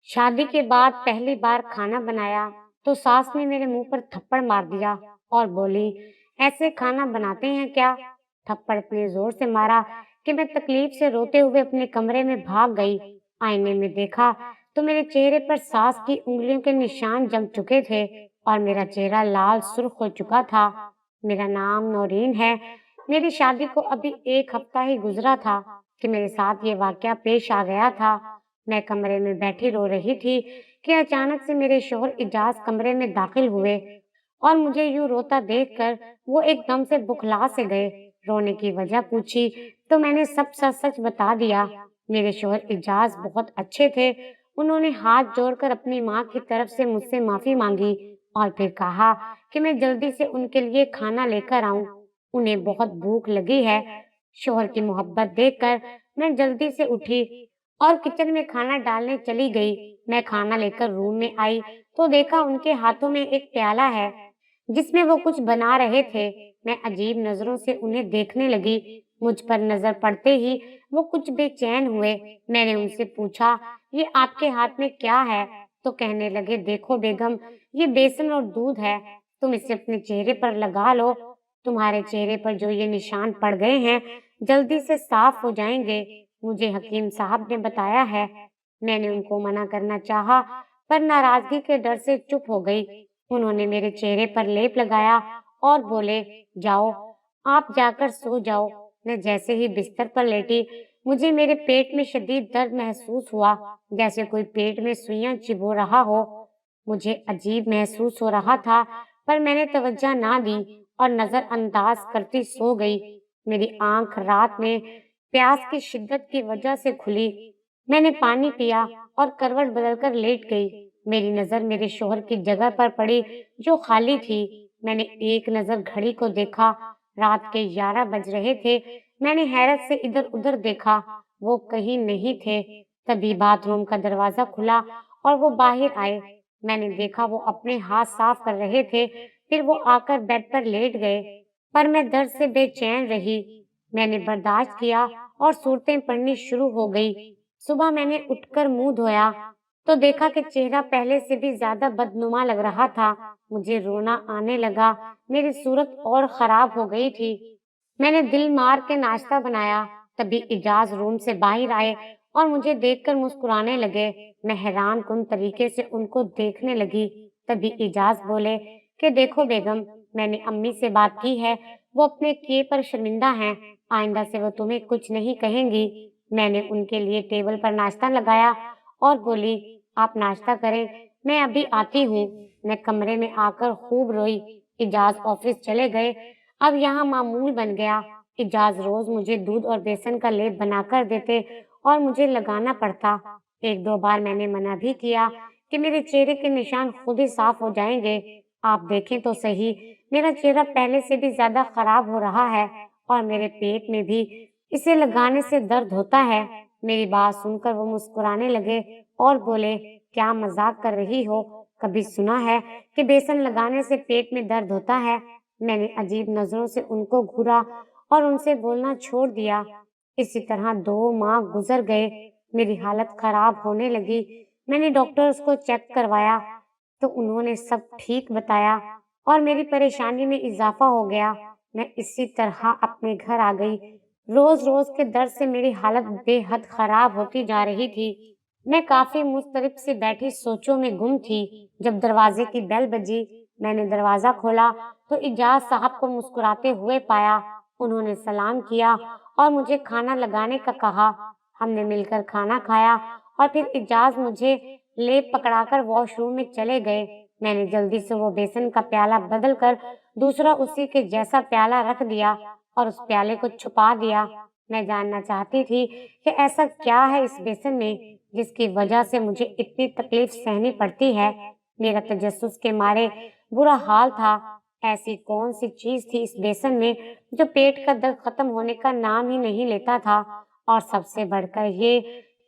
शादी के बाद पहली बार खाना बनाया तो सास ने मेरे मुंह पर थप्पड़ मार दिया और बोली, ऐसे खाना बनाते हैं क्या? थप्पड़ इतने जोर से मारा कि मैं तकलीफ से रोते हुए अपने कमरे में भाग गई। आईने में देखा तो मेरे चेहरे पर सास की उंगलियों के निशान जम चुके थे और मेरा चेहरा लाल सुर्ख हो चुका था। मेरा नाम नौरीन है। मेरी शादी को अभी एक हफ्ता ही गुजरा था कि मेरे साथ ये वाकया पेश आ गया था। मैं कमरे में बैठी रो रही थी कि अचानक से मेरे शौहर इजाज कमरे में दाखिल हुए और मुझे यूं रोता देखकर वो एकदम से बुखला से गए। रोने की वजह पूछी तो मैंने सब सच सच बता दिया। मेरे शौहर इजाज बहुत अच्छे थे। उन्होंने हाथ जोड़कर अपनी माँ की तरफ से मुझसे माफी मांगी और फिर कहा कि मैं जल्दी से उनके लिए खाना लेकर आऊं। उन्हें बहुत भूख लगी है। शौहर की मोहब्बत देखकर मैं जल्दी से उठी और किचन में खाना डालने चली गई। मैं खाना लेकर रूम में आई तो देखा उनके हाथों में एक प्याला है जिसमें वो कुछ बना रहे थे। मैं अजीब नजरों से उन्हें देखने लगी। मुझ पर नजर पड़ते ही वो कुछ बेचैन हुए। मैंने उनसे पूछा, ये आपके हाथ में क्या है? तो कहने लगे, देखो बेगम, ये बेसन और दूध है। तुम इसे अपने चेहरे पर लगा लो। तुम्हारे चेहरे पर जो ये निशान पड़ गए हैं जल्दी से साफ हो जाएंगे। मुझे हकीम साहब ने बताया है। मैंने उनको मना करना चाहा पर नाराजगी के डर से चुप हो गई। उन्होंने मेरे चेहरे पर लेप लगाया और बोले, जाओ, आप जाकर सो जाओ। मैं जैसे ही बिस्तर पर लेटी मुझे मेरे पेट में शदीद दर्द महसूस हुआ, जैसे कोई पेट में सुइयां चिबो रहा हो। मुझे अजीब महसूस हो रहा था पर मैंने तवज्जो ना दी और नजरअंदाज करती सो गई। मेरी आंख रात में प्यास की शिद्दत की वजह से खुली। मैंने पानी पिया और करवट बदलकर लेट गई। मेरी नजर मेरे शोहर की जगह पर पड़ी जो खाली थी। मैंने एक नजर घड़ी को देखा। रात के 11 बज रहे थे। मैंने हैरत से इधर उधर देखा, वो कहीं नहीं थे। तभी बाथरूम का दरवाजा खुला और वो बाहर आए। मैंने देखा वो अपने हाथ साफ कर रहे थे। फिर वो आकर बेड पर लेट गए पर मैं दर्द से बेचैन रही। मैंने बर्दाश्त किया और सूरतें पड़नी शुरू हो गई। सुबह मैंने उठकर मुंह धोया तो देखा कि चेहरा पहले से भी ज्यादा बदनुमा लग रहा था। मुझे रोना आने लगा। मेरी सूरत और खराब हो गई थी। मैंने दिल मार के नाश्ता बनाया। तभी इजाज रूम से बाहर आए और मुझे देखकर मुस्कुराने लगे। मैं हैरान कुन तरीके से उनको देखने लगी। तभी इजाज बोले कि देखो बेगम, मैंने अम्मी से बात की है। वो अपने किए पर शर्मिंदा हैं। आइंदा से वो तुम्हें कुछ नहीं कहेंगी। मैंने उनके लिए टेबल पर नाश्ता लगाया और बोली, आप नाश्ता करें, मैं अभी आती हूँ। मैं कमरे में आकर खूब रोई। इजाज ऑफिस चले गए। अब यहाँ मामूल बन गया। इजाज रोज मुझे दूध और बेसन का लेप बनाकर देते और मुझे लगाना पड़ता। एक दो बार मैंने मना भी किया कि मेरे चेहरे के निशान खुद ही साफ हो जाएंगे। आप देखें तो सही, मेरा चेहरा पहले से भी ज्यादा खराब हो रहा है और मेरे पेट में भी इसे लगाने से दर्द होता है। मेरी बात सुनकर वो मुस्कुराने लगे और बोले, क्या मजाक कर रही हो? कभी सुना है कि बेसन लगाने से पेट में दर्द होता है? मैंने अजीब नजरों से उनको घूरा और उनसे बोलना छोड़ दिया। इसी तरह 2 माह गुजर गए। मेरी हालत खराब होने लगी। मैंने डॉक्टर्स को चेक करवाया तो उन्होंने सब ठीक बताया और मेरी परेशानी में इजाफा हो गया। मैं इसी तरह अपने घर आ गई। रोज रोज के दर्द से मेरी हालत बेहद खराब होती जा रही थी। मैं काफी मुस्तरिब से बैठी सोचों में गुम थी। जब दरवाजे की बेल बजी, मैंने दरवाजा खोला तो इजाज साहब को मुस्कुराते हुए पाया। उन्होंने सलाम किया और मुझे खाना लगाने का कहा। हमने मिलकर खाना खाया और फिर इजाज मुझे लेप पकड़ाकर वॉशरूम में चले गए। मैंने जल्दी से वो बेसन का प्याला बदल कर दूसरा उसी के जैसा प्याला रख दिया और उस प्याले को छुपा दिया। मैं जानना चाहती थी कि ऐसा क्या है इस बेसन में जिसकी वजह से मुझे इतनी तकलीफ सहनी पड़ती है। मेरा तजस्सुस के मारे बुरा हाल था। ऐसी कौन सी चीज थी इस बेसन में जो पेट का दर्द खत्म होने का नाम ही नहीं लेता था? और सबसे बढ़कर ये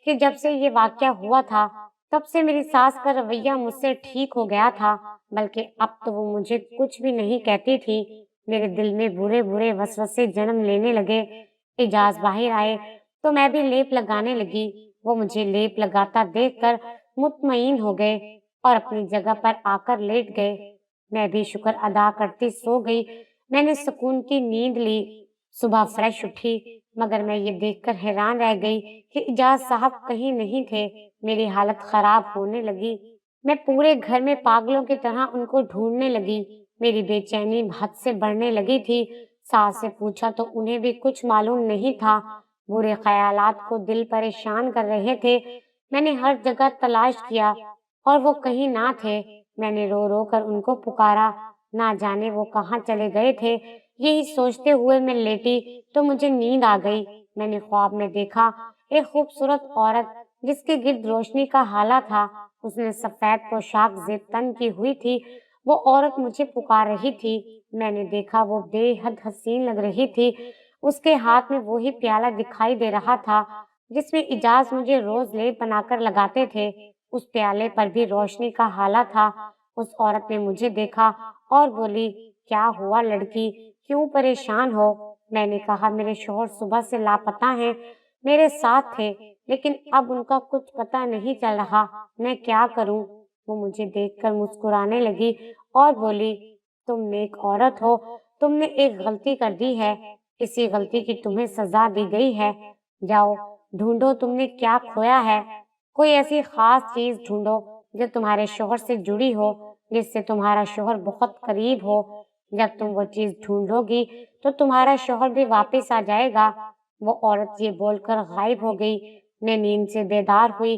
कि जब से ये वाकया हुआ था तब से मेरी सास का रवैया मुझसे ठीक हो गया था, बल्कि अब तो वो मुझे कुछ भी नहीं कहती थी। मेरे दिल में बुरे बुरे वसवसे जन्म लेने लगे। इजाज बाहर आए तो मैं भी लेप लगाने लगी। वो मुझे लेप लगाता देखकर मुतमईन हो गए और अपनी जगह पर आकर लेट गए। मैं भी शुक्र अदा करती सो गई। मैंने सुकून की नींद ली। सुबह फ्रेश उठी, मगर मैं ये देखकर हैरान रह गई कि इजाज साहब कहीं नहीं थे। मेरी हालत खराब होने लगी। मैं पूरे घर में पागलों की तरह उनको ढूंढने लगी। मेरी बेचैनी हद से बढ़ने लगी थी। सास से पूछा तो उन्हें भी कुछ मालूम नहीं था। बुरे ख्यालात को दिल परेशान कर रहे थे। मैंने हर जगह तलाश किया और वो कहीं ना थे। मैंने रो रो कर उनको पुकारा, ना जाने वो कहाँ चले गए थे। यही सोचते हुए मैं लेटी तो मुझे नींद आ गई। मैंने ख्वाब में देखा एक खूबसूरत औरत जिसके गिर्द रोशनी का हाला था। उसने सफेद पोशाक जेब तन की हुई थी। वो औरत मुझे पुकार रही थी। मैंने देखा वो बेहद हसीन लग रही थी। उसके हाथ में वही प्याला दिखाई दे रहा था जिसमें इजाज मुझे रोज लेप बनाकर लगाते थे। उस प्याले पर भी रोशनी का हाला था। उस औरत ने मुझे देखा और बोली, क्या हुआ लड़की, क्यों परेशान हो? मैंने कहा, मेरे शौहर सुबह से लापता हैं। मेरे साथ थे, लेकिन अब उनका कुछ पता नहीं चल रहा। मैं क्या करूं? वो मुझे देखकर मुस्कुराने लगी और बोली, तुम नेक औरत हो। तुमने एक गलती कर दी है। इसी गलती की तुम्हें सजा दी गई है। जाओ, ढूंढो तुमने क्या खोया है। कोई ऐसी खास चीज ढूंढो जो तुम्हारे शौहर से जुड़ी हो, जिससे तुम्हारा शौहर बहुत करीब हो। जब तुम वो चीज ढूंढोगी तो तुम्हारा शौहर भी वापस आ जाएगा। वो औरत ये बोलकर गायब हो गई। मैं नींद से बेदार हुई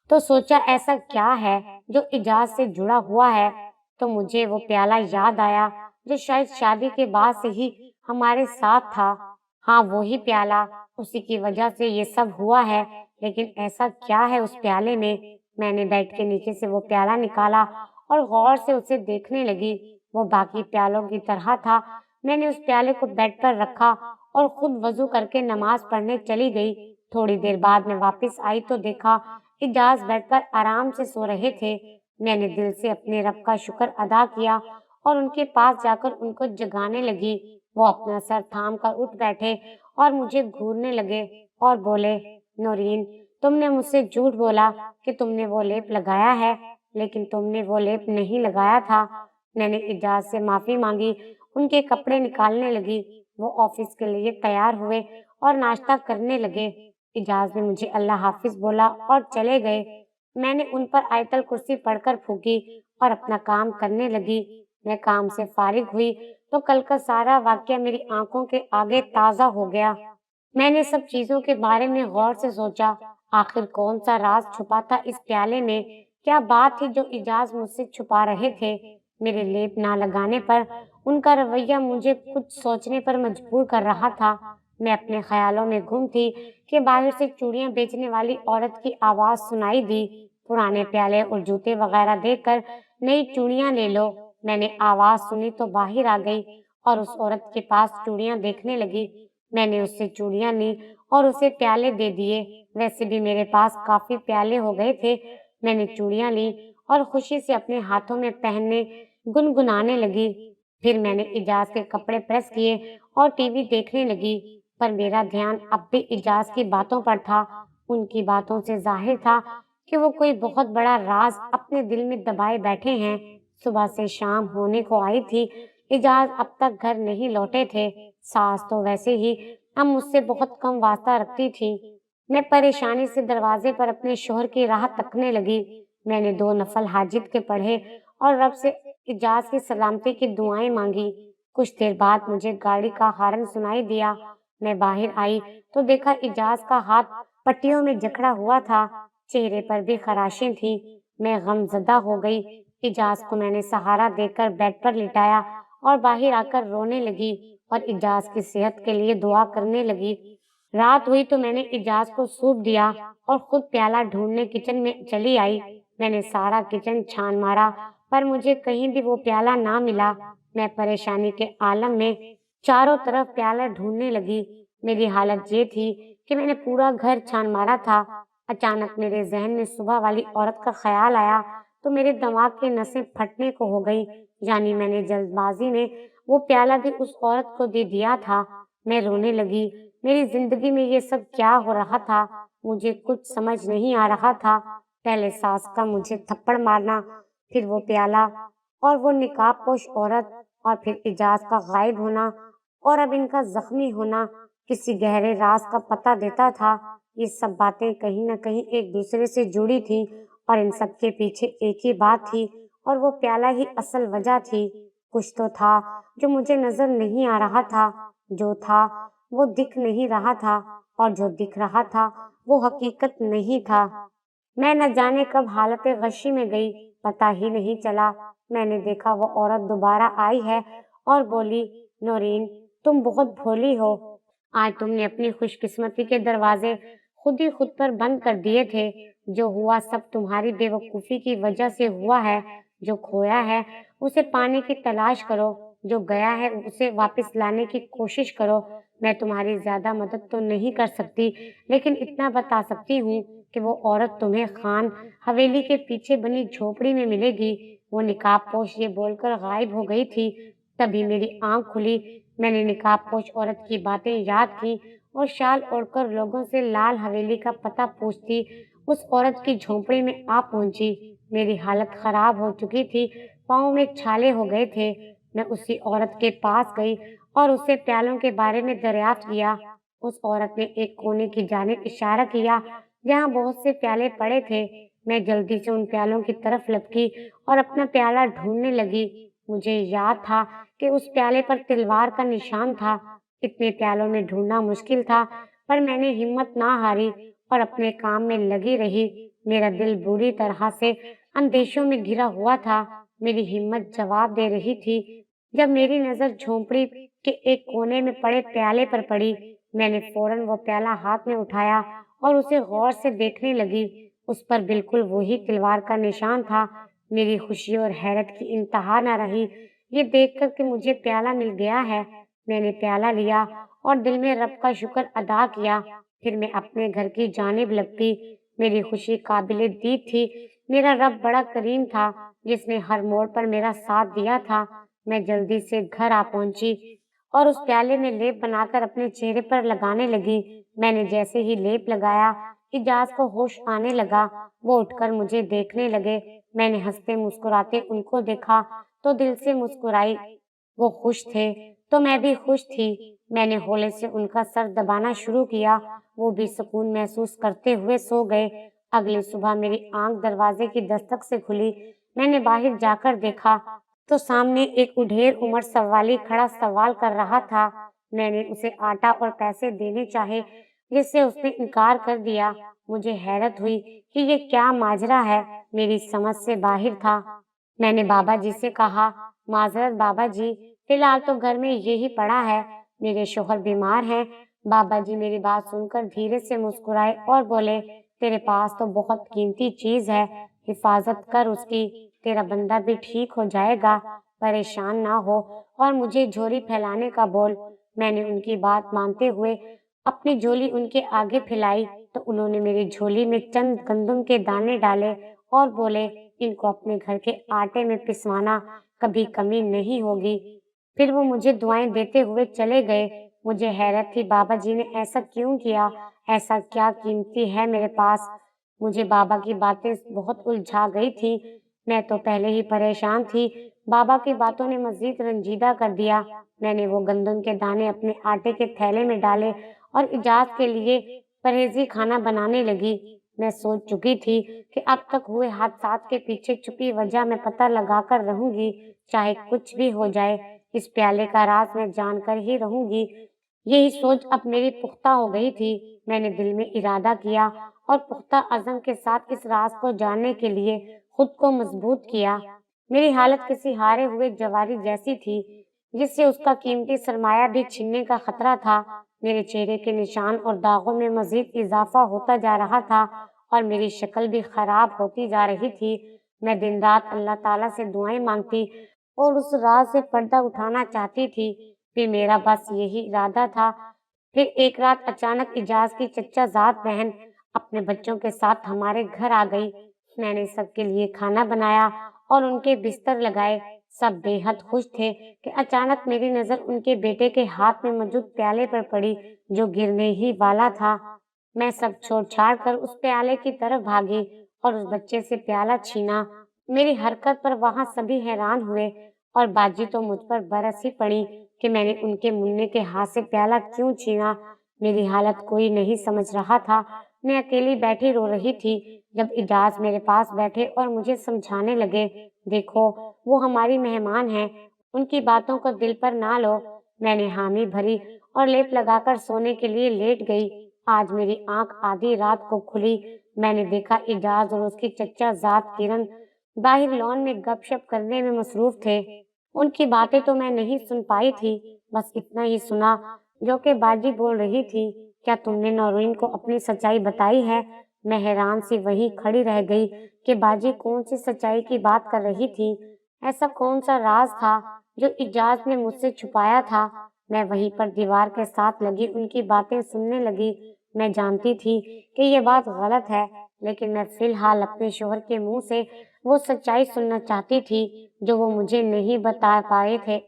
तो सोचा ऐसा क्या है जो इजाज से जुड़ा हुआ है। तो मुझे वो प्याला याद आया जो शायद शादी के बाद से ही हमारे साथ था। हाँ, वो ही प्याला, उसी की वजह से ये सब हुआ है। लेकिन ऐसा क्या है उस प्याले में? मैंने बेड के नीचे से वो प्याला निकाला और गौर से उसे देखने लगी। वो बाकी प्यालों की तरह था। मैंने उस प्याले को बेड पर रखा और खुद वजू करके नमाज पढ़ने चली गई। थोड़ी देर बाद मैं वापस आई तो देखा इजाज बेड पर आराम से सो रहे थे। मैंने दिल से अपने रब का शुक्र अदा किया और उनके पास जाकर उनको जगाने लगी। वो अपना सर थाम कर उठ बैठे और मुझे घूरने लगे और बोले, नौरीन, तुमने मुझसे झूठ बोला कि तुमने वो लेप लगाया है, लेकिन तुमने वो लेप नहीं लगाया था। मैंने इजाज से माफी मांगी, उनके कपड़े निकालने लगी। वो ऑफिस के लिए तैयार हुए और नाश्ता करने लगे। इजाज ने मुझे अल्लाह हाफिज बोला और चले गए। मैंने उन पर आयतल कुर्सी पढ़कर फूकी और अपना काम करने लगी। मैं काम से फारिग हुई तो कल का सारा वाकया मेरी आंखों के आगे ताजा हो गया। मैंने सब चीजों के बारे में गौर से सोचा। आखिर कौन सा राज छुपा था इस प्याले में? क्या बात थी जो इजाज मुझसे छुपा रहे थे? मेरे लेप ना लगाने पर उनका रवैया मुझे कुछ सोचने पर मजबूर कर रहा था। मैं अपने ख्यालों में गुम थी कि बाहर से चूड़ियां बेचने वाली औरत की आवाज सुनाई दी, पुराने प्याले और जूते वगैरह देकर नई चूड़ियां ले लो। मैंने आवाज सुनी तो बाहर आ गई और उस औरत के पास चूड़ियां देखने लगी। मैंने उससे चूड़ियां ली और उसे प्याले दे दिए। वैसे भी मेरे पास काफी प्याले हो गए थे। मैंने चूड़ियां ली और खुशी से अपने हाथों में पहनने गुनगुनाने लगी। फिर मैंने इजाज के कपड़े प्रेस किए और टीवी देखने लगी, पर मेरा ध्यान अब भी इजाज की बातों पर था। उनकी बातों से जाहिर था कि वो कोई बहुत बड़ा राज अपने दिल में दबाए बैठे हैं। सुबह से शाम होने को आई थी, इजाज अब तक घर नहीं लौटे थे। सास तो वैसे ही अब मुझसे बहुत कम वास्ता रखती थी। मैं परेशानी से दरवाजे पर अपने शोहर की राह तकने लगी। मैंने 2 नफल हाजिद के पढ़े और रब से इजाज की सलामती की दुआएं मांगी। कुछ देर बाद मुझे गाड़ी का हॉर्न सुनाई दिया। मैं बाहर आई तो देखा इजाज का हाथ पट्टियों में जकड़ा हुआ था। चेहरे पर भी खराशें थी। मैं गमजदा हो गई। इजाज को मैंने सहारा देकर बेड पर लिटाया और बाहर आकर रोने लगी और इजाज की सेहत के लिए दुआ करने लगी। रात हुई तो मैंने इजाज को सूप दिया और खुद प्याला ढूंढने किचन में चली आई। मैंने सारा किचन छान मारा, पर मुझे कहीं भी वो प्याला ना मिला। मैं परेशानी के आलम में चारों तरफ प्याला ढूंढने लगी। मेरी हालत ये थी कि मैंने पूरा घर छान मारा था। अचानक मेरे जहन में सुबह वाली औरत का ख्याल आया तो मेरे दिमाग की नसें फटने को हो गई। यानी मैंने जल्दबाजी में वो प्याला भी उस औरत को दे दिया था। मैं रोने लगी। मेरी जिंदगी में ये सब क्या हो रहा था? मुझे कुछ समझ नहीं आ रहा था। पहले सास का मुझे थप्पड़ मारना, फिर वो प्याला और वो निकाब पोश औरत और फिर इजाज का गायब होना और अब इनका जख्मी होना किसी गहरे राज का पता देता था। ये सब बातें कहीं न कहीं एक दूसरे से जुड़ी थी और इन सब के पीछे एक ही बात थी और वो प्याला ही असल वजह थी। कुछ तो था जो मुझे नजर नहीं आ रहा था, जो था वो दिख नहीं रहा था और जो दिख रहा था वो हकीकत नहीं था। मैं न जाने कब हालत गशी में गई, पता ही नहीं चला। मैंने देखा वो औरत दोबारा आई है और बोली, नौरीन, तुम बहुत भोली हो। आज तुमने अपनी खुशकिस्मती के दरवाजे खुद ही खुद पर बंद कर दिए थे। जो हुआ सब तुम्हारी बेवकूफ़ी की वजह से हुआ है। जो खोया है उसे पाने की तलाश करो, जो गया है उसे वापस लाने की कोशिश करो। मैं तुम्हारी ज़्यादा मदद तो नहीं कर सकती, लेकिन इतना बता सकती हूँ कि वो औरत तुम्हें खान हवेली के पीछे बनी झोपड़ी में मिलेगी। वो निकाबपोश ये बोलकर गायब हो गई थी। तभी मेरी आंख खुली। मैंने निकाबपोश औरत की बातें याद की और शाल ओढ़कर लोगों से लाल हवेली का पता पूछती उस औरत की झोंपड़ी में आ पहुंची। मेरी हालत खराब हो चुकी थी, पाँव में छाले हो गए थे। मैं उसी औरत के पास गई और उससे प्यालों के बारे में दरियाफ्त किया। उस औरत ने एक कोने की जानिब इशारा किया जहाँ बहुत से प्याले पड़े थे। मैं जल्दी से उन प्यालों की तरफ लपकी और अपना प्याला ढूंढने लगी। मुझे याद था कि उस प्याले पर तलवार का निशान था। इतने प्यालों में ढूंढना मुश्किल था, पर मैंने हिम्मत ना हारी और अपने काम में लगी रही। मेरा दिल बुरी तरह से अंदेशों में घिरा हुआ था। मेरी हिम्मत जवाब दे रही थी जब मेरी नजर झोंपड़ी के एक कोने में पड़े प्याले पर पड़ी। मैंने फौरन वो प्याला हाथ में उठाया और उसे गौर से देखने लगी। उस पर बिल्कुल वही तलवार का निशान था। मेरी खुशी और हैरत की इंतहा न रही ये देखकर कि मुझे प्याला मिल गया है। मैंने प्याला लिया और दिल में रब का शुक्र अदा किया। फिर मैं अपने घर की जानिब लपकी। मेरी खुशी काबिले दीद थी। मेरा रब बड़ा करीम था, जिसने हर मोड़ पर मेरा साथ दिया था। मैं जल्दी से घर आ पहुंची और उस प्याले में लेप बनाकर अपने चेहरे पर लगाने लगी। मैंने जैसे ही लेप लगाया, इजाज को होश आने लगा। वो उठकर मुझे देखने लगे। मैंने हंसते मुस्कुराते उनको देखा तो दिल से मुस्कुराई। वो खुश थे तो मैं भी खुश थी। मैंने हौले से उनका सर दबाना शुरू किया। वो भी सुकून महसूस करते हुए सो गए। अगली सुबह मेरी आंख दरवाजे की दस्तक से खुली। मैंने बाहर जाकर देखा तो सामने एक उढेर उम्र सवाली खड़ा सवाल कर रहा था। मैंने उसे आटा और पैसे देने चाहे, जिससे उसने इनकार कर दिया। मुझे हैरत हुई कि ये क्या माजरा है, मेरी समझ से बाहर था। मैंने बाबा जी से कहा, माजरत बाबा जी, फिलहाल तो घर में यही पड़ा है, मेरे शोहर बीमार हैं। बाबा जी मेरी बात सुनकर धीरे से मुस्कुराए और बोले, तेरे पास तो बहुत कीमती चीज है, हिफाजत कर उसकी, तेरा बंदा भी ठीक हो जाएगा, परेशान ना हो और मुझे झोली फैलाने का बोल। मैंने उनकी बात मानते हुए अपनी झोली उनके आगे फैलाई तो उन्होंने मेरी झोली में चंद गंदम के दाने डाले और बोले, इनको अपने घर के आटे में पिसवाना, कभी कमी नहीं होगी। फिर वो मुझे दुआएं देते हुए चले गए। मुझे हैरत थी बाबा जी ने ऐसा क्यों किया, ऐसा क्या कीमती है मेरे पास। मुझे बाबा की बातें बहुत उलझा गई थी। मैं तो पहले ही परेशान थी, बाबा की बातों ने मजीद रंजीदा कर दिया। मैंने वो गंदम के दाने अपने आटे के थैले में डाले और इजाज के लिए परहेजी खाना बनाने लगी। मैं सोच चुकी थी कि अब तक हुए हादसात के पीछे छुपी वजह मैं पता लगाकर रहूंगी, चाहे कुछ भी हो जाए। इस प्याले का राज मैं जानकर ही रहूंगी। यही सोच अब मेरी पुख्ता हो गई थी। मैंने दिल में इरादा किया और पुख्ता अज़म के साथ इस राज को जानने के लिए खुद को मजबूत किया। मेरी हालत किसी हारे हुए जवारी जैसी थी, जिससे उसका कीमती सरमाया भी छीनने का खतरा था। मेरे चेहरे के निशान और दागों में मजीद इजाफा होता जा रहा था और मेरी शक्ल भी खराब होती जा रही थी। मैं दिन रात अल्लाह ताला से दुआएं मांगती और उस राज से पर्दा उठाना चाहती थी। फिर मेरा बस यही इरादा था। फिर एक रात अचानक इजाज की चचा जात बहन अपने बच्चों के साथ हमारे घर आ गई। मैंने सबके लिए खाना बनाया और उनके बिस्तर लगाए। सब बेहद खुश थे कि अचानक मेरी नजर उनके बेटे के हाथ में मौजूद प्याले पर पड़ी, जो गिरने ही वाला था। मैं सब छोड़ छाड़ कर उस प्याले की तरफ भागी और उस बच्चे से प्याला छीना। मेरी हरकत पर वहां सभी हैरान हुए और बाजी तो मुझ पर बरस ही पड़ी कि मैंने उनके मुन्ने के हाथ से प्याला क्यों छीना। मेरी हालत कोई नहीं समझ रहा था। मैं अकेली बैठी रो रही थी जब इजाज मेरे पास बैठे और मुझे समझाने लगे, देखो वो हमारी मेहमान हैं, उनकी बातों को दिल पर ना लो। मैंने हामी भरी और लेप लगाकर सोने के लिए लेट गई। आज मेरी आंख आधी रात को खुली। मैंने देखा इजाज और उसकी चच्चा जात किरण बाहर लॉन में गपशप करने में मसरूफ थे। उनकी बातें तो मैं नहीं सुन पाई थी, बस इतना ही सुना जो कि बाजी बोल रही थी, क्या तुमने नौरीन को अपनी सच्चाई बताई है? मैं हैरान सी वहीं खड़ी रह गई कि बाजी कौन सी सच्चाई की बात कर रही थी। ऐसा कौन सा राज था जो इजाज ने मुझसे छुपाया था? मैं वहीं पर दीवार के साथ लगी उनकी बातें सुनने लगी। मैं जानती थी कि ये बात गलत है, लेकिन मैं फिलहाल अपने शोहर के मुंह से वो सच्चाई सुनना चाहती थी जो वो मुझे नहीं बता पाए थे।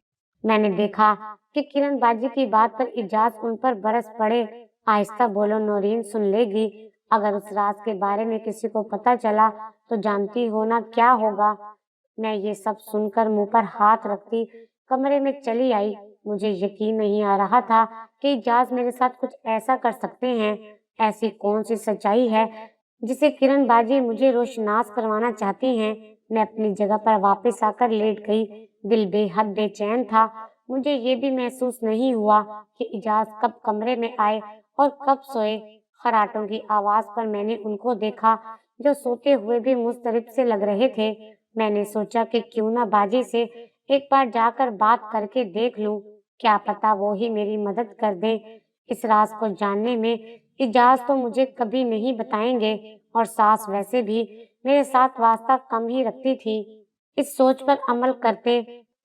मैंने देखा कि किरण बाजी की बात पर इजाज उन पर बरस पड़े। आहिस्ता बोलो नौरीन, सुन लेगी। अगर उस राज के बारे में किसी को पता चला तो जानती हो ना क्या होगा। मैं ये सब सुनकर मुंह पर हाथ रखती कमरे में चली आई। मुझे यकीन नहीं आ रहा था कि इजाज मेरे साथ कुछ ऐसा कर सकते हैं। ऐसी कौन सी सच्चाई है जिसे किरण बाजी मुझे रोशनास करवाना चाहती हैं। मैं अपनी जगह पर वापस आकर लेट गई। दिल बेहद बेचैन था। मुझे ये भी महसूस नहीं हुआ कि इजाज कब कमरे में आए और कब सोए। खर्राटों की आवाज पर मैंने उनको देखा जो सोते हुए भी मुस्तरिब से लग रहे थे। मैंने सोचा कि क्यों ना बाजी से एक बार जाकर बात करके देख लूं, क्या पता वो ही मेरी मदद कर दे। इस राज को जानने में इजाज तो मुझे कभी नहीं बताएंगे और सास वैसे भी मेरे साथ वास्ता कम ही रखती थी। इस सोच पर अमल करते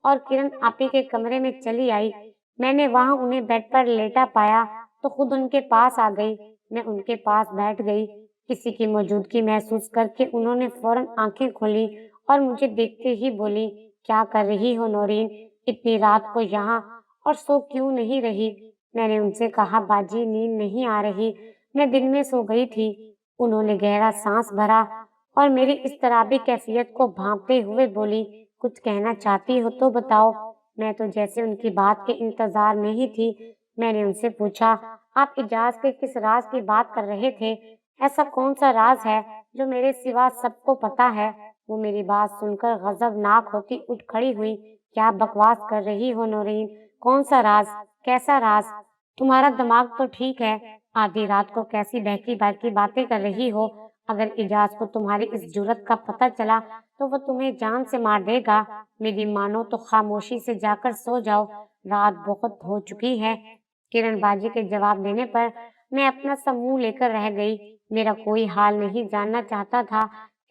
और किरण आपी के कमरे में चली आई। मैंने वहां उन्हें बेड पर लेटा पाया तो खुद उनके पास आ गई। मैं उनके पास बैठ गई। किसी की मौजूदगी महसूस करके उन्होंने फौरन आंखें खोली और मुझे देखते ही बोली, क्या कर रही हो नौरीन, इतनी रात को यहाँ, और सो क्यों नहीं रही? मैंने उनसे कहा, बाजी नींद नहीं आ रही, मैं दिन में सो गई थी। उन्होंने गहरा सांस भरा और मेरी इस्तराबी कैफियत को भांपते हुए बोली, कुछ कहना चाहती हो तो बताओ। मैं तो जैसे उनकी बात के इंतजार में ही थी। मैंने उनसे पूछा, आप इजाज के किस राज की बात कर रहे थे? ऐसा कौन सा राज है जो मेरे सिवा सबको पता है? वो मेरी बात सुनकर गजबनाक होती उठ खड़ी हुई। क्या बकवास कर रही हो नौरीन? कौन सा राज? कैसा राज? तुम्हारा दिमाग तो ठीक है? आधी रात को कैसी बहकी बहकी बातें कर रही हो? अगर इजाज को तुम्हारी इस जुर्रत का पता चला तो वो तुम्हें जान से मार देगा। मेरी मानो तो खामोशी से जाकर सो जाओ, रात बहुत हो चुकी है। किरण बाजी के जवाब देने पर मैं अपना सब मुंह लेकर रह गई। मेरा कोई हाल नहीं जानना चाहता था,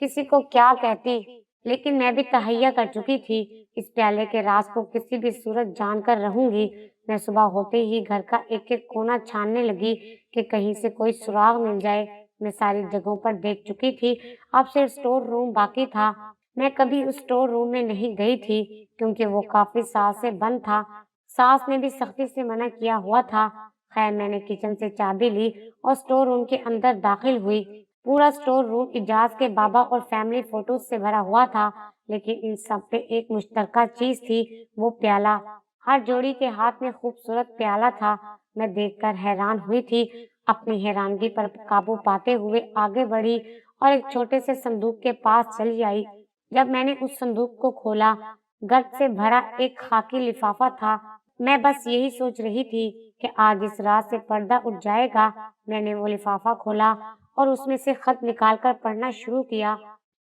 किसी को क्या कहती, लेकिन मैं भी तहैया कर चुकी थी। इस प्याले के राज को किसी भी सूरत जानकर रहूंगी। मैं सुबह होते ही घर का एक एक कोना छानने लगी कि कहीं से कोई सुराग मिल जाए। मैं सारी जगहों पर देख चुकी थी, अब सिर्फ स्टोर रूम बाकी था। मैं कभी उस स्टोर रूम में नहीं गई थी क्योंकि वो काफी साल से बंद था। सास ने भी सख्ती से मना किया हुआ था। खैर, मैंने किचन से चाबी ली और स्टोर रूम के अंदर दाखिल हुई। पूरा स्टोर रूम इजाज के बाबा और फैमिली फोटोज से भरा हुआ था, लेकिन इन सब पे एक मुश्तरका चीज थी, वो प्याला। हर जोड़ी के हाथ में खूबसूरत प्याला था। मैं देखकर हैरान हुई थी। अपनी हैरानगी पर काबू पाते हुए आगे बढ़ी और एक छोटे से संदूक के पास चली आई। जब मैंने उस संदूक को खोला, गर्द से भरा एक खाकी लिफाफा था। मैं बस यही सोच रही थी कि आज इस रात से पर्दा उठ जाएगा। मैंने वो लिफाफा खोला और उसमें से खत निकालकर पढ़ना शुरू किया।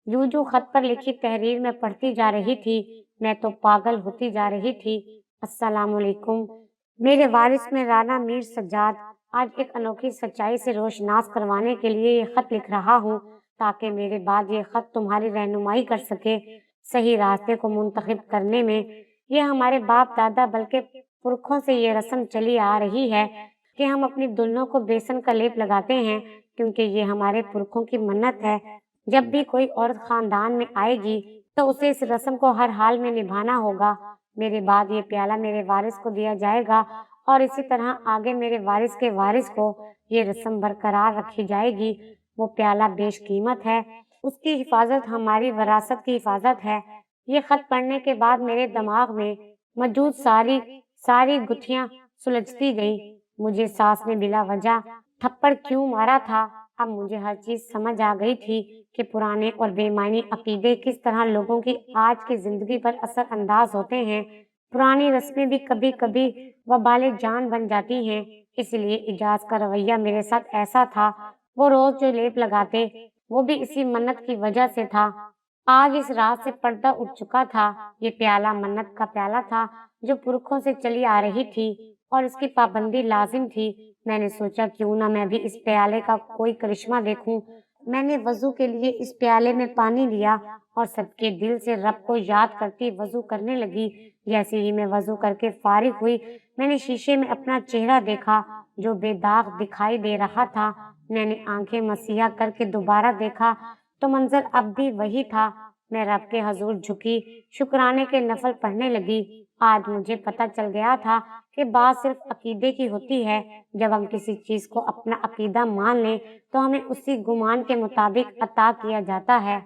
यूं जो खत पर लिखी तहरीर में पढ़ती जा रही थी, मैं तो पागल होती जा रही थी। अस्सलामुअलैकुम। मेरे वारिस में राना मीर सज्जाद, आज एक अनोखी सच्चाई से रोशनास करवाने के लिए ये खत लिख रहा हूँ ताकि मेरे बाद ये खत तुम्हारी रहनुमाई कर सके सही रास्ते को मुंतखब करने में। ये हमारे बाप दादा बल्कि पुरखों से ये रस्म चली आ रही है कि हम अपनी दुल्हनों को बेसन का लेप लगाते हैं, क्योंकि ये हमारे पुरखों की मन्नत है। जब भी कोई औरत खानदान में आएगी तो उसे इस रस्म को हर हाल में निभाना होगा। मेरे बाद ये प्याला मेरे वारिस को दिया जाएगा और इसी तरह आगे मेरे वारिस के वारिस को ये रस्म बरकरार रखी जाएगी। वो प्याला बेशकीमत है। اس کی حفاظت ہماری وراثت کی حفاظت ہے۔ یہ خط پڑھنے کے بعد میرے دماغ میں موجود ساری گتھیاں سلجھتی گئیں۔ مجھے ساس نے بلا وجہ تھپڑ کیوں مارا تھا؟ اب مجھے ہر چیز سمجھ آ گئی تھی کہ پرانے اور بے معنی عقیدے کس طرح لوگوں کی آج کی زندگی پر اثر انداز ہوتے ہیں۔ پرانی رسمیں بھی کبھی کبھی وبال جان بن جاتی ہیں۔ اس لیے اجاز کا رویہ میرے ساتھ ایسا تھا۔ وہ روز جو لیپ لگاتے وہ بھی اسی منت کی وجہ سے تھا۔ آج اس رات سے پردہ اٹھ چکا تھا۔ یہ پیالہ منت کا پیالہ تھا جو پرکھوں سے چلی آ رہی تھی اور اس کی پابندی لازم تھی۔ میں نے سوچا کیوں نہ میں بھی اس پیالے کا کوئی کرشمہ دیکھوں۔ میں نے وضو کے لیے اس پیالے میں پانی لیا اور سب کے دل سے رب کو یاد کرتی وضو کرنے لگی۔ جیسے ہی میں وضو کر کے فارغ ہوئی، میں نے شیشے میں اپنا چہرہ دیکھا جو بے داغ دکھائی دے رہا تھا۔ میں نے آنکھیں مسیحا کر کے دوبارہ دیکھا تو منظر اب بھی وہی تھا۔ میں رب کے حضور جھکی، شکرانے کے نفل پڑھنے لگی۔ آج مجھے پتہ چل گیا تھا کہ بات صرف عقیدے کی ہوتی ہے۔ جب ہم کسی چیز کو اپنا عقیدہ مان لیں تو ہمیں اسی گمان کے مطابق عطا کیا جاتا ہے۔